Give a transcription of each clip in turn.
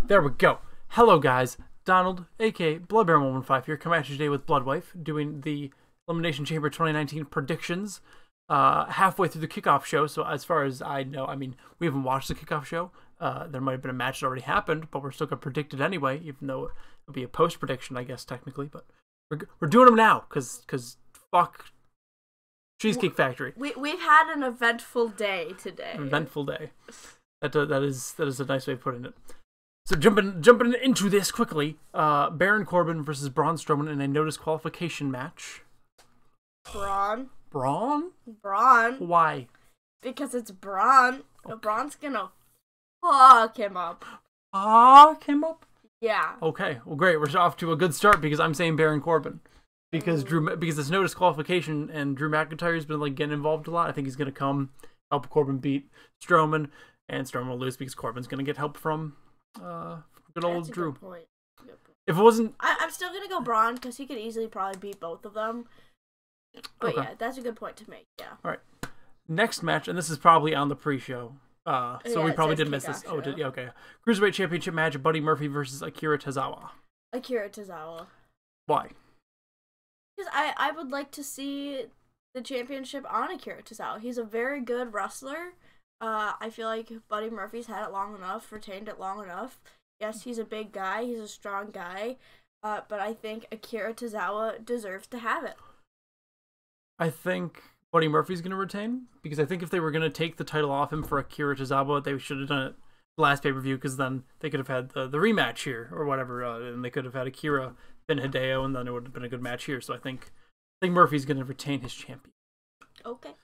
There we go. Hello, guys. Donald, aka Bloodbaron115 here, coming at you today with Bloodwife, doing the Elimination Chamber 2019 predictions. Halfway through the kickoff show, so as far as I know, I mean, we haven't watched the kickoff show. There might have been a match that already happened, but we're still going to predict it anyway, even though it'll be a post-prediction, I guess, technically. But we're doing them now, because fuck Cheesecake Factory. We've had an eventful day today. Eventful day. That is a nice way of putting it. So jumping into this quickly, Baron Corbin versus Braun Strowman in a no disqualification match. Braun. Braun? Braun. Why? Because it's Braun. Okay. Braun's gonna fuck him up. Fuck him up? Yeah. Okay, well great, we're off to a good start because I'm saying Baron Corbin. Because it's no disqualification and Drew McIntyre's been like getting involved a lot. I think he's gonna come help Corbin beat Strowman, and Strowman will lose because Corbin's gonna get help from good old That's a Drew. Good point. If it wasn't, I'm still gonna go Braun because he could easily probably beat both of them. But okay. yeah, that's a good point to make. Yeah. All right. Next match, and this is probably on the pre-show, so yeah, we probably did miss kickoff this. Oh, show. yeah, okay. Cruiserweight Championship match: Buddy Murphy versus Akira Tozawa. Akira Tozawa. Why? Because I would like to see the championship on Akira Tozawa. He's a very good wrestler. I feel like Buddy Murphy's had it long enough, retained it long enough. Yes, he's a big guy. He's a strong guy. But I think Akira Tozawa deserves to have it. I think Buddy Murphy's going to retain, because I think if they were going to take the title off him for Akira Tozawa, they should have done it the last pay-per-view, because then they could have had the rematch here, or whatever, and they could have had Akira then Hideo, and then it would have been a good match here. So I think Murphy's going to retain his champion. Okay.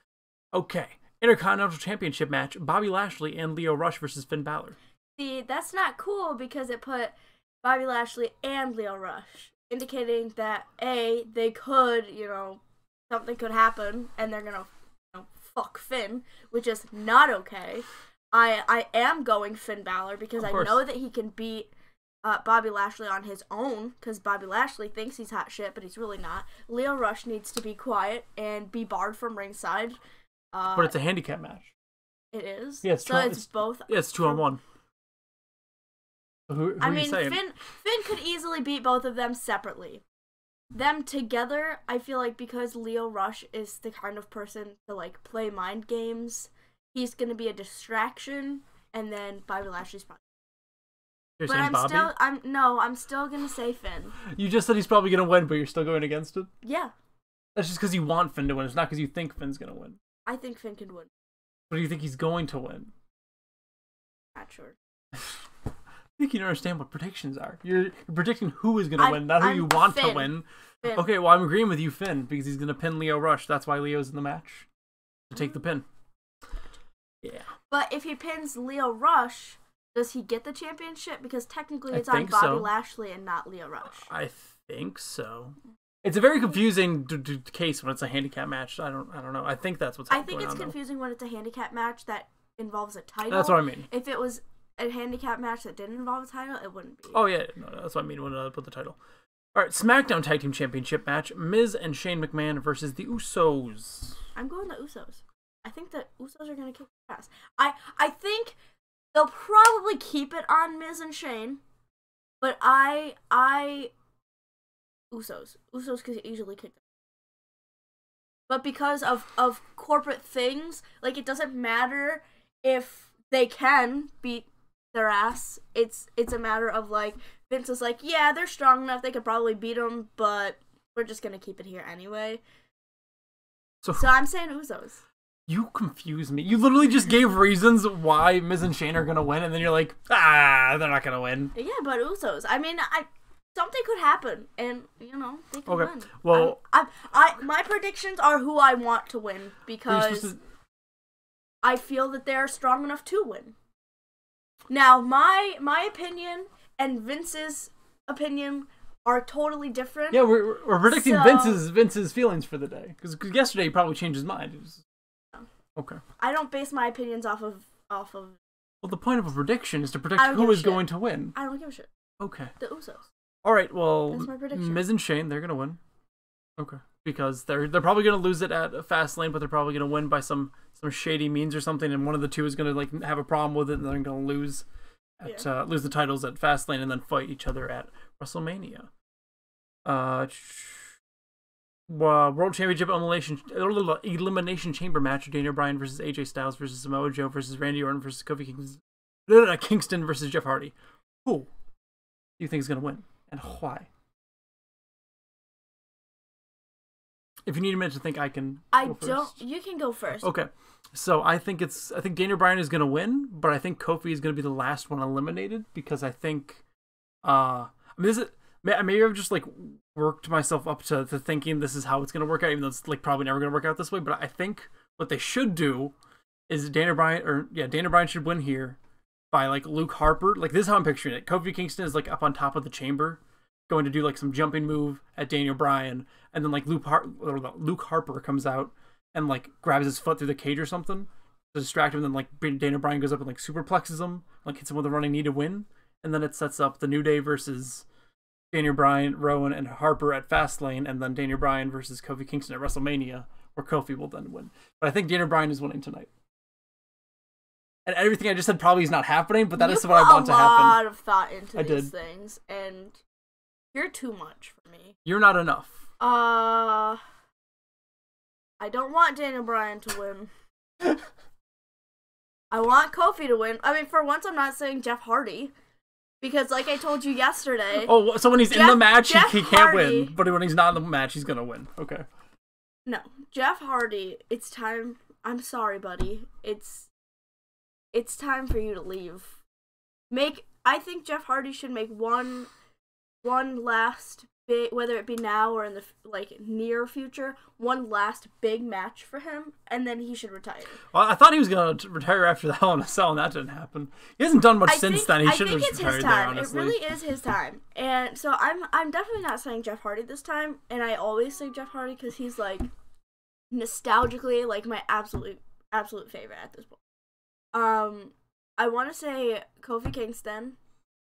Okay. Intercontinental Championship match: Bobby Lashley and Lio Rush versus Finn Balor. See, that's not cool because it put Bobby Lashley and Lio Rush, indicating that they could, something could happen, and they're gonna fuck Finn, which is not okay. I am going Finn Balor because I know that he can beat Bobby Lashley on his own, because Bobby Lashley thinks he's hot shit, but he's really not. Lio Rush needs to be quiet and be barred from ringside. But it's a handicap match. It is? Yeah, it's both. Yeah, it's 2-on-1. Who I are you mean, saying? Finn could easily beat both of them separately. Them together, I feel like, because Lio Rush is the kind of person to play mind games, he's gonna be a distraction, and then Bobby Lashley's probably. You're saying Bobby? I'm still gonna say Finn. You just said he's probably gonna win, but you're still going against it? Yeah. That's just because you want Finn to win. It's not because you think Finn's gonna win. I think Finn can win. But do you think he's going to win? Not sure. I think you don't understand what predictions are. You're predicting who is gonna win, not who you want to win. Finn. Okay, well I'm agreeing with you, Finn, because he's gonna pin Lio Rush. That's why Leo's in the match. To take the pin. Yeah. But if he pins Lio Rush, does he get the championship? Because technically it's on Bobby Lashley and not Lio Rush. I think so. It's a very confusing case when it's a handicap match. I don't know. I think that's what's happening. I think it's confusing when it's a handicap match that involves a title. That's what I mean. If it was a handicap match that didn't involve a title, it wouldn't be. Oh yeah, no, that's what I mean when I put the title. All right, SmackDown Tag Team Championship match: Miz and Shane McMahon versus the Usos. I'm going the Usos. I think the Usos are gonna kick ass. I think they'll probably keep it on Miz and Shane, but Usos could easily kick them. But because of corporate things, it doesn't matter if they can beat their ass. It's a matter of Vince is yeah, they're strong enough, they could probably beat them, but we're just gonna keep it here anyway. So I'm saying Usos. You confuse me. You literally just gave reasons why Miz and Shane are gonna win, and then you're like, they're not gonna win. Yeah, but Usos. I mean, something could happen, and they could win. Well, my predictions are who I want to win because I feel that they're strong enough to win. Now, my opinion and Vince's opinion are totally different. Yeah, we're predicting Vince's feelings for the day, because yesterday he probably changed his mind. Okay. I don't base my opinions off of. Well, the point of a prediction is to predict who is going to win. I don't give a shit. Okay. The Usos. All right. Well, that's my prediction. Miz and Shane, they're gonna win. Okay. Because they're probably gonna lose it at Fastlane, but they're probably gonna win by some shady means or something, and one of the two is gonna have a problem with it, and they're gonna lose. lose the titles at Fastlane and then fight each other at WrestleMania. World Championship Elimination Chamber match: Daniel Bryan versus AJ Styles versus Samoa Joe versus Randy Orton versus Kofi Kingston versus Jeff Hardy. Who do you think is going to win and why? If you need a minute to think, I can. You can go first. Okay, so I think Daniel Bryan is going to win, but I think Kofi is going to be the last one eliminated because I think, maybe I've just like worked myself up to thinking this is how it's going to work out, even though it's like probably never going to work out this way. But I think what they should do is Daniel Bryan should win here by like Luke Harper. Like this is how I'm picturing it. Kofi Kingston is like up on top of the chamber, going to do like some jumping move at Daniel Bryan, and then like Luke Harper comes out and like grabs his foot through the cage or something to distract him. And then like Daniel Bryan goes up and like superplexes him, like hits him with a running knee to win, and then it sets up the New Day versus Daniel Bryan, Rowan, and Harper at Fastlane, and then Daniel Bryan versus Kofi Kingston at WrestleMania, where Kofi will then win. But I think Daniel Bryan is winning tonight. And everything I just said probably is not happening, but that is what I want to happen. You put a lot of thought into these things, and you're too much for me. You're not enough. I don't want Daniel Bryan to win. I want Kofi to win. I mean, for once, I'm not saying Jeff Hardy. Because, like I told you yesterday... Oh, so when he's in the match, he can't win. But when he's not in the match, he's going to win. Okay. No. Jeff Hardy, it's time... I'm sorry, buddy. It's time for you to leave. I think Jeff Hardy should make one last big... Whether it be now or in the near future, one last big match for him, and then he should retire. Well, I thought he was going to retire after the Hell in a Cell, and that didn't happen. He hasn't done much since then. He should have retired there, honestly. It really is his time. And so I'm definitely not saying Jeff Hardy this time, and I always say Jeff Hardy because he's, like, nostalgically, like, my absolute favorite at this point. I want to say Kofi Kingston,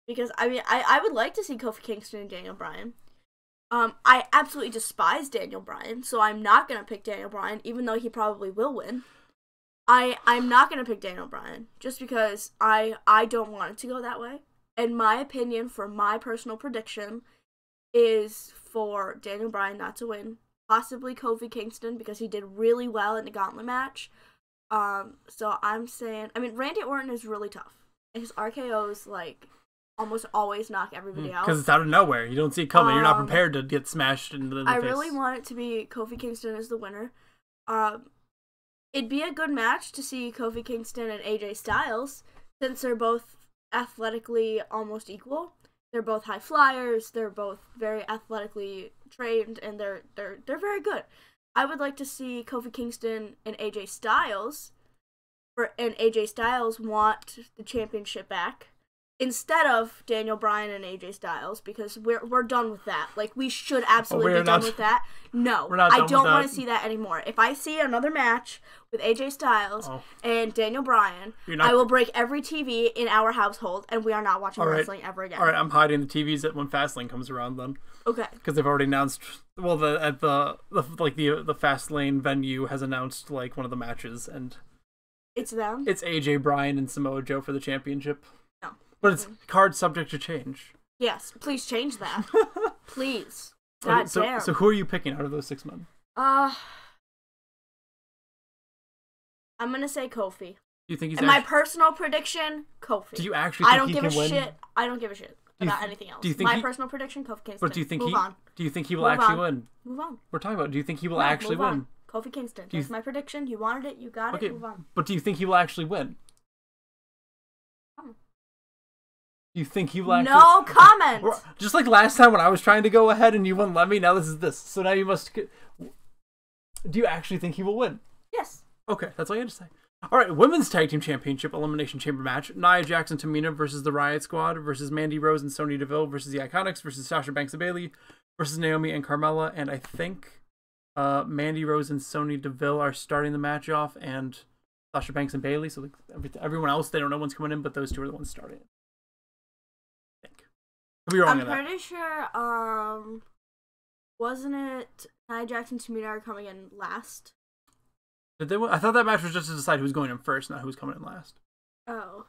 because, I mean, I would like to see Kofi Kingston and Daniel Bryan. I absolutely despise Daniel Bryan, so I'm not going to pick Daniel Bryan, even though he probably will win. I'm not going to pick Daniel Bryan, just because I don't want it to go that way. And my opinion for my personal prediction is for Daniel Bryan not to win. Possibly Kofi Kingston, because he did really well in the gauntlet match. So I'm saying, I mean, Randy Orton is really tough. And his RKOs, like... almost always knock everybody out. Because it's out of nowhere. You don't see it coming. You're not prepared to get smashed into the face. I really want it to be Kofi Kingston as the winner. It'd be a good match to see Kofi Kingston and AJ Styles, since they're both athletically almost equal. They're both high flyers. They're both very athletically trained, and they're very good. I would like to see Kofi Kingston and AJ Styles, and AJ Styles want the championship back, instead of Daniel Bryan and AJStyles, because we're done with that. Like, we should absolutely be done with that. No, I don't want to see that anymore. If I see another match with AJ Styles and Daniel Bryan, I will break every TV in our household, and we are not watching wrestling ever again. All right, I'm hiding the TVs when Fastlane comes around then. Okay. Because they've already announced. Well, the Fastlane venue has announced like one of the matches, and it's them. It's AJ Bryan and Samoa Joe for the championship. No. But it's card subject to change. Yes, please change that. Please. God damn. So who are you picking out of those 6 men? I'm gonna say Kofi. Do you think he's? And my personal prediction, Kofi. Do you actually think he can win? I don't give a shit about anything else. Do you think my personal prediction, Kofi Kingston. But do you think Move on. Do you think he will actually win? Move on. We're talking about. Do you think he will actually win? Kofi Kingston. That's my prediction. You wanted it. You got it. Move on. But do you think he will actually win? You think he will actually... No comment! Just like last time when I was trying to go ahead and you wouldn't let me, now this is this. So now you must... Do you actually think he will win? Yes. Okay, that's all you had to say. Alright, Women's Tag Team Championship Elimination Chamber match. Nia Jax and Tamina versus the Riot Squad versus Mandy Rose and Sonya Deville versus the Iconics versus Sasha Banks and Bayley versus Naomi and Carmella. And I think Mandy Rose and Sonya Deville are starting the match off, and Sasha Banks and Bayley. So everyone else, they don't know when's coming in, but those two are the ones starting. I'm pretty sure, wasn't it Nia Jax and Tamina are coming in last? Did they? I thought that match was just to decide who's going in first, not who's coming in last. Oh.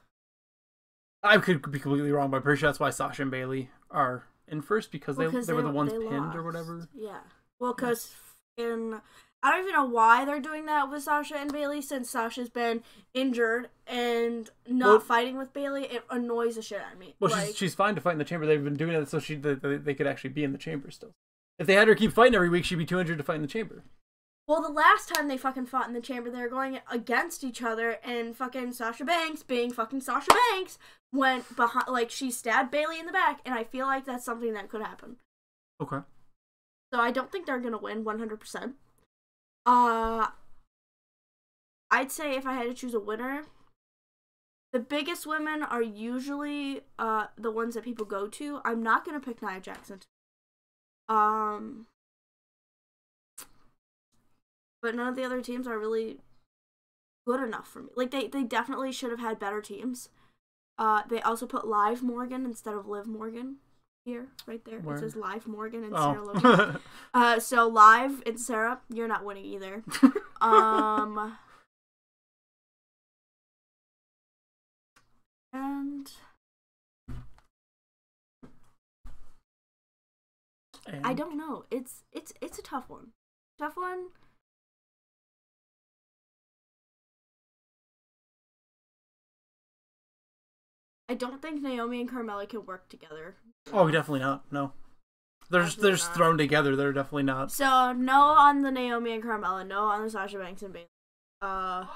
I could be completely wrong, but I'm pretty sure that's why Sasha and Bailey are in first because they were the ones pinned lost. or whatever. Yeah. Well, because I don't even know why they're doing that with Sasha and Bailey since Sasha's been injured and not fighting with Bailey. It annoys the shit out of me. Well, she's fine to fight in the chamber. They've been doing it so they could actually be in the chamber still. If they had her keep fighting every week, she'd be too injured to fight in the chamber. Well, the last time they fucking fought in the chamber, they were going against each other, and fucking Sasha Banks, being fucking Sasha Banks, went behind, like, she stabbed Bailey in the back, and I feel like that's something that could happen. Okay. So I don't think they're gonna win 100%. I'd say if I had to choose a winner, the biggest women are usually the ones that people go to. I'm not gonna pick Nia Jackson. But none of the other teams are really good enough for me. Like, they definitely should have had better teams. They also put Liv Morgan instead of Liv Morgan here, right there. Where? It says Liv Morgan and Sarah Logan. So Liv and Sarah, you're not winning either. And I don't know. It's a tough one. Tough one. I don't think Naomi and Carmella can work together. Oh, definitely not. No. They're just thrown together. They're definitely not. So, no on the Naomi and Carmella. No on the Sasha Banks and Bailey. I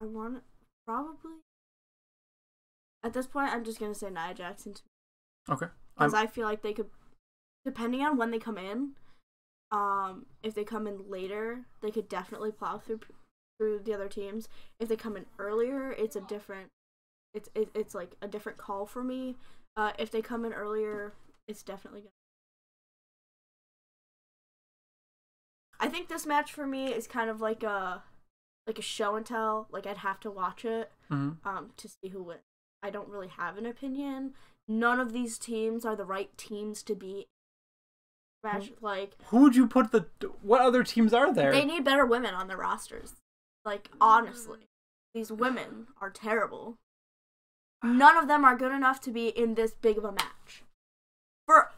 want probably. At this point, I'm just gonna say Nia Jackson. Okay. Because I feel like they could, depending on when they come in, if they come in later, they could definitely plow through the other teams. If they come in earlier, it's a different. It's like a different call for me. If they come in earlier, it's definitely gonna. I think this match for me is kind of like a show and tell. Like, I'd have to watch it to see who wins. I don't really have an opinion. None of these teams are the right teams to be. Match. Like, who would you put what other teams are there? They need better women on their rosters. Like, honestly, these women are terrible. None of them are good enough to be in this big of a match. For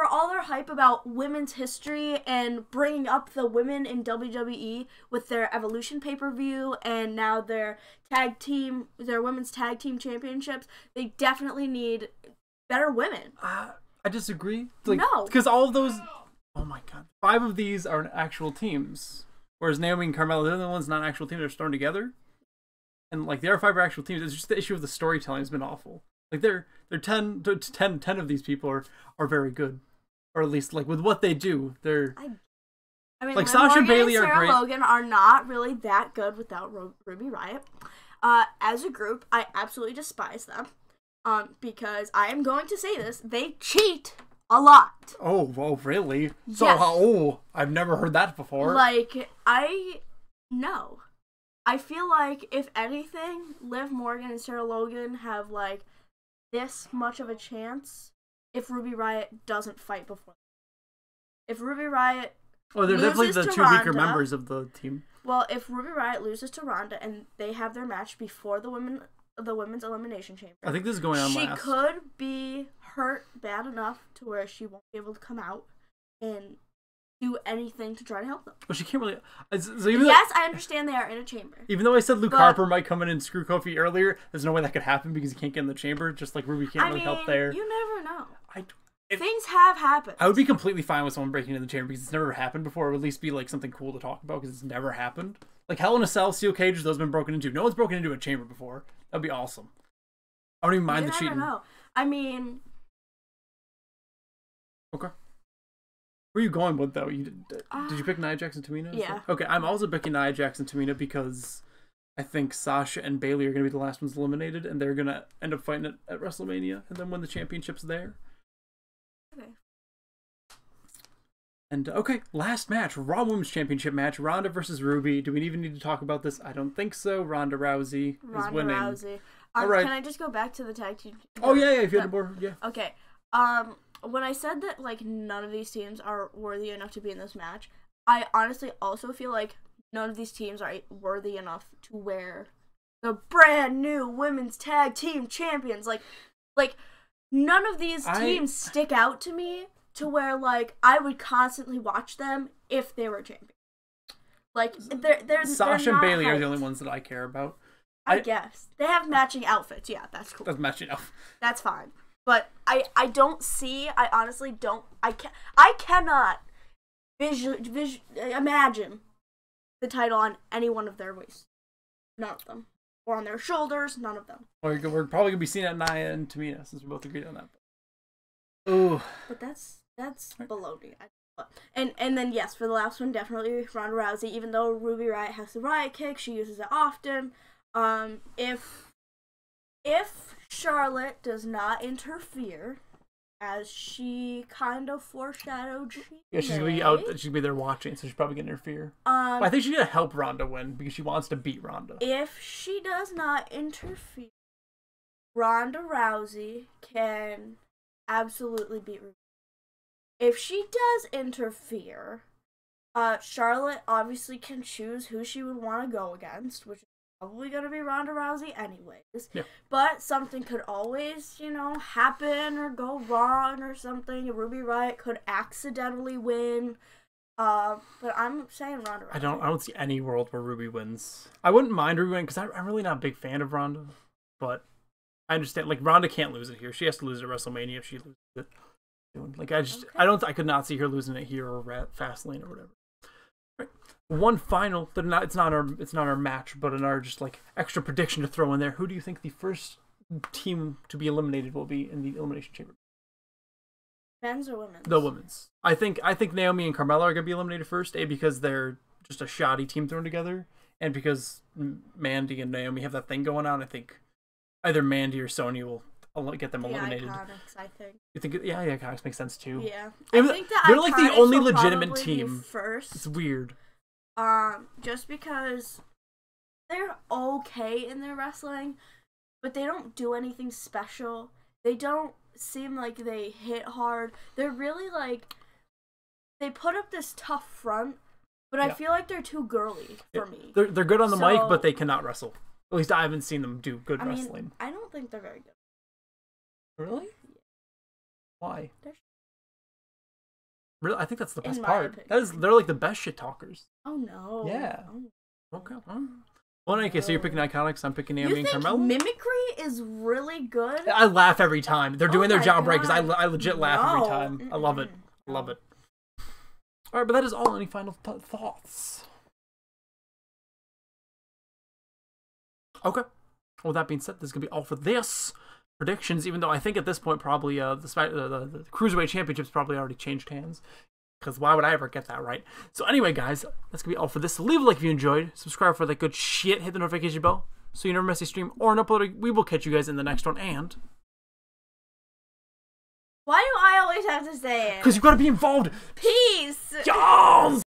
all their hype about women's history and bringing up the women in WWE with their Evolution pay-per-view and now their women's tag team championships, they definitely need better women. I disagree. Like, no. Because all of those... Oh my god. 5 of these are actual teams. Whereas Naomi and Carmella, they're the ones not actual teams. They're thrown together. And, like, the other 5 are actual teams. It's just the issue of the storytelling has been awful. Like, they're 10 of these people are very good. Or at least, like, with what they do, they're... I mean, like, Sasha and Bailey and Sarah are great. Logan are not really that good without Ruby Riott. As a group, I absolutely despise them. Because I am going to say this, they cheat a lot. Oh, really? So, yes. I've never heard that before. Like, no. I feel like, if anything, Liv Morgan and Sarah Logan have, like, this much of a chance if Ruby Riott doesn't fight before. If Ruby Riott they're definitely the 2 weaker members of the team. Well, if Ruby Riott loses to Ronda and they have their match before the women's Elimination Chamber, I think this is going on she last. could be hurt bad enough to where she won't be able to come out and do anything to try to help them. Well, she can't really... I understand they are in a chamber. Even though I said Luke Harper might come in and screw Kofi earlier, there's no way that could happen because he can't get in the chamber, just like Ruby can't really help there. You never know. Things have happened. I would be completely fine with someone breaking into the chamber because it's never happened before. It would at least be like something cool to talk about because it's never happened. Like Hell in a Cell, Steel Cages, those have been broken into. No one's broken into a chamber before. That'd be awesome. I don't even mind the cheating. I don't know. I mean... Okay. Where are you going with, though? Did you pick Nia Jax and Tamina? Yeah. Okay, I'm also picking Nia Jax and Tamina because I think Sasha and Bailey are going to be the last ones eliminated, and they're going to end up fighting at WrestleMania and then win the championships there. Okay. And, okay, last match. Raw Women's Championship match. Ronda versus Ruby. Do we even need to talk about this? I don't think so. Ronda Rousey is winning. Rousey. All right. Can I just go back to the tag team? Oh, yeah, if you had the board, yeah. Okay. When I said that, like, none of these teams are worthy enough to be in this match, I honestly also feel like none of these teams are worthy enough to wear the brand new women's tag team champions. Like none of these teams stick out to me to where, like, I would constantly watch them if they were champions. Like, Sasha and Bailey are the only ones that I care about. I guess. They have matching outfits. Yeah, that's cool. That's matching outfits. That's fine. But I honestly don't, I cannot imagine the title on any one of their waists. None of them. Or on their shoulders, none of them. Or we're probably going to be seeing it Nia and Tamina, since we both agreed on that. Ooh. But that's baloney. And then, yes, for the last one, definitely Ronda Rousey. Even though Ruby Riott has the Riot Kick, she uses it often. If Charlotte does not interfere, as she kind of foreshadowed she's gonna be out. She'll be there watching, so she's probably gonna interfere. I think she's gonna help Ronda win because she wants to beat Ronda. If she does not interfere, Ronda Rousey can absolutely beat Ruby. If she does interfere, Charlotte obviously can choose who she would want to go against, which is probably going to be Ronda Rousey anyways. Yeah. But something could always, happen or go wrong or something. Ruby Riott could accidentally win. But I'm saying Ronda Rousey. I don't see any world where Ruby wins. I wouldn't mind Ruby winning because I'm really not a big fan of Ronda. But I understand, like, Ronda can't lose it here. She has to lose it at WrestleMania if she loses it. Like, I could not see her losing it here or Fastlane or whatever. Right. One final, it's not our match, but in our just like extra prediction to throw in there. Who do you think the first team to be eliminated will be in the Elimination Chamber? Men's or women's? The women's. I think Naomi and Carmella are gonna be eliminated first. A, because they're just a shoddy team thrown together, and because Mandy and Naomi have that thing going on. I think either Mandy or Sonya will get them eliminated. The Iconics, I think. You think? Yeah, the Iconics makes sense too. Yeah, I think they're like the only legitimate team first. It's weird. Just because they're okay in their wrestling, but they don't do anything special. They don't seem like they hit hard. They're really like, they put up this tough front, but I feel like they're too girly for me. They're good on the mic, but they cannot wrestle. At least I haven't seen them do good wrestling. I don't think they're very good. Really? Yeah. Why? They're really? I think that's the best part. They're like the best shit talkers. Oh no. Yeah. Oh. Okay. Well, in any case, so you're picking Iconics. I'm picking Naomi and Carmella. Mimicry is really good. I laugh every time they're doing their job right because I legit laugh every time. I love it. I love it. All right, but that is all. Any final thoughts? Okay. Well, that being said, this is gonna be all for this predictions. Even though I think at this point probably the Cruiserweight Championship's probably already changed hands. Because why would I ever get that right? So anyway, guys, that's going to be all for this. Leave a like if you enjoyed. Subscribe for that good shit. Hit the notification bell so you never miss a stream or an upload. We will catch you guys in the next one. And why do I always have to say it? Because you got to be involved. Peace. Yes!